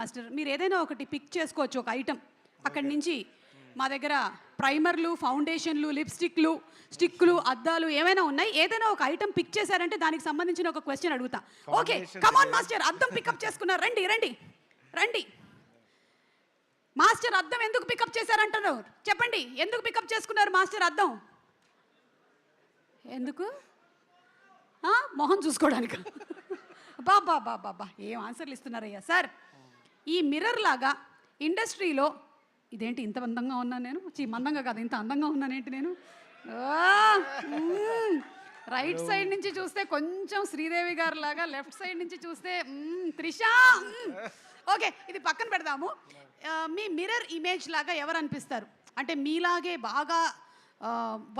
master మీరు ఏదైనా ఒకటి పిక్ చేసుకోవచ్చు ఒక ఐటమ్ అక్కడి నుంచి మా దగ్గర ప్రైమర్లు ఫౌండేషన్లు లిప్స్టిక్లు స్టిక్లు అద్దాలు ఏమైనా ఉన్నాయి ఏదైనా ఒక ఐటమ్ పిక్ చేశారంటే దానికి సంబంధించిన ఒక క్వశ్చన్ అడుగుతా ఓకే కమాన్ మాస్టర్ అద్దం పికప్ చేసుకున్నారు రండి రండి రండి మాస్టర్ అద్దం ఎందుకు పికప్ చేశారంటారు చెప్పండి ఎందుకు పికప్ చేసుకున్నారు మాస్టర్ అద్దం ఎందుకు మొహం చూసుకోవడానికి బాబా బాబా బాబా ఏం ఆన్సర్లు ఇస్తున్నారయ్యా సార్ ఈ మిర్రర్ లాగా ఇండస్ట్రీలో ఇదేంటి ఇంత అందంగా ఉన్నాను నేను మందంగా కాదు ఇంత అందంగా ఉన్నానేంటి నేను రైట్ సైడ్ నుంచి చూస్తే కొంచెం శ్రీదేవి గారు లాగా లెఫ్ట్ సైడ్ నుంచి చూస్తే త్రిష ఓకే ఇది పక్కన పెడదాము మీ మిర్రర్ ఇమేజ్ లాగా ఎవరు అనిపిస్తారు అంటే మీలాగే బాగా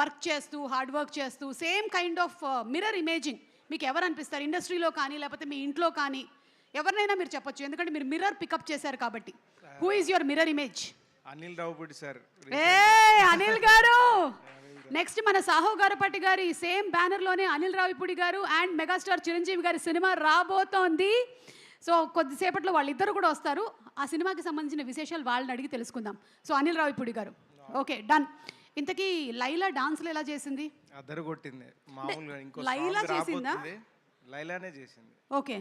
వర్క్ చేస్తూ హార్డ్ వర్క్ చేస్తూ same kind of mirror imaging మీకు ఎవరు అనిపిస్తారు ఇండస్ట్రీలో కానీ లేకపోతే మీ ఇంట్లో కానీ ఎవరినైనా మీరు చెప్పొచ్చు ఎందుకంటే మీరు మిర్రర్ పికప్ చేశారు కాబట్టి who is your mirror image Anil Ravipudi sir Anil గారు నెక్స్ట్ మన సాహో గారపట్టి గారి సేమ్ బ్యానర్లోనే అనిల్ రావిపూడి గారు అండ్ మెగాస్టార్ చిరంజీవి గారి సినిమా రాబోతోంది సో కొద్దిసేపట్లో వాళ్ళిద్దరు కూడా వస్తారు ఆ సినిమాకి సంబంధించిన విశేషాలు వాళ్ళని అడిగి తెలుసుకుందాం సో అనిల్ రావిపూడి గారు ఓకే డన్ ఇంతకీ లైలా డాన్స్లు ఎలా చేసింది అద్దరు కొట్టింది మామూలుగా ఇంకో లైలా చేసిందా లైలానే చేసింది ఓకే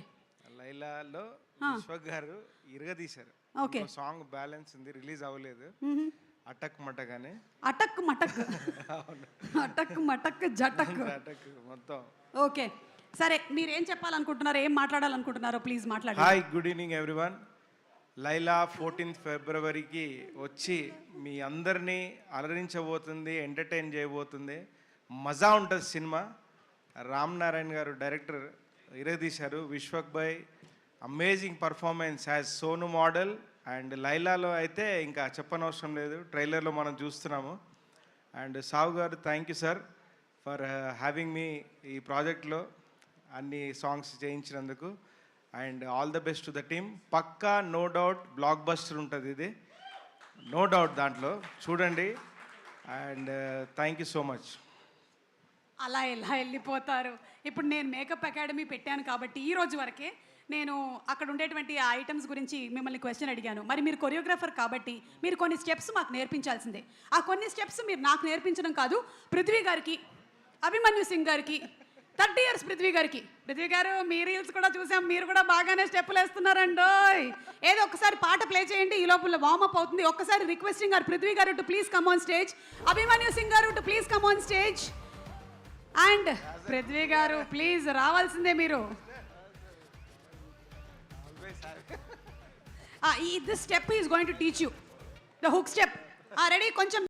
లైలాలో విశ్వక్ గారు ఇరగదీశారు ఓకే సాంగ్ బ్యాలెన్స్ ఉంది రిలీజ్ అవ్వలేదు అటక్ మటక్ అని అటక్ మటక్ అటక్ మటక్ జటక్ మొత్తం ఓకే సరే మీరు ఏం చెప్పాలనుకుంటున్నారో ఏం మాట్లాడాలనుకుంటున్నారో ప్లీజ్ మాట్లాడండి hi good evening everyone Laila 14th ఫిబ్రవరికి వచ్చి మీ అందరినీ అలరించబోతుంది ఎంటర్టైన్ చేయబోతుంది మజా ఉంటుంది సినిమా రామ్ నారాయణ గారు డైరెక్టర్ ఇరగదీశారు విశ్వక్ భాయ్ amazing performance as Sonu model and లైలాలో అయితే ఇంకా చెప్పనవసరం లేదు ట్రైలర్లో మనం చూస్తున్నాము అండ్ సావు గారు thank you sir for having మీ ఈ ప్రాజెక్ట్లో అన్ని సాంగ్స్ చేయించినందుకు and all the best to the team పక్కా నో డౌట్ బ్లాక్ బస్టర్ ఉంటుంది ఇది నో డౌట్ దాంట్లో చూడండి and thank you so much అలా ఎలా వెళ్ళిపోతారు ఇప్పుడు నేను మేకప్ అకాడమీ పెట్టాను కాబట్టి ఈ రోజు వరకే నేను అక్కడ ఉండేటువంటి ఆ ఐటమ్స్ గురించి మిమ్మల్ని క్వశ్చన్ అడిగాను మరి మీరు కొరియోగ్రాఫర్ కాబట్టి మీరు కొన్ని స్టెప్స్ మాకు నేర్పించాల్సిందే ఆ కొన్ని స్టెప్స్ మీరు నాకు నేర్పించడం కాదు పృథ్వీ గారికి అభిమన్యు సింగ్ గారికి 30 years పృథ్వీ గారికి పృథ్వీ గారు మీ రీల్స్ కూడా చూసాం మీరు కూడా బాగానే స్టెప్పులు వేస్తున్నారండోయ్ ఏదో ఒక్కసారి పాట ప్లే చేయండి ఈ లోపల వార్మప్ అవుతుంది ఒక్కసారి రిక్వెస్టింగ్ గారు Prithvi garu to please come on stage Abhimanyu Singh garu to please come on stage and Prithvi garu please రావాల్సిందే మీరు this step he is going to teach you the hook step ready కొంచెం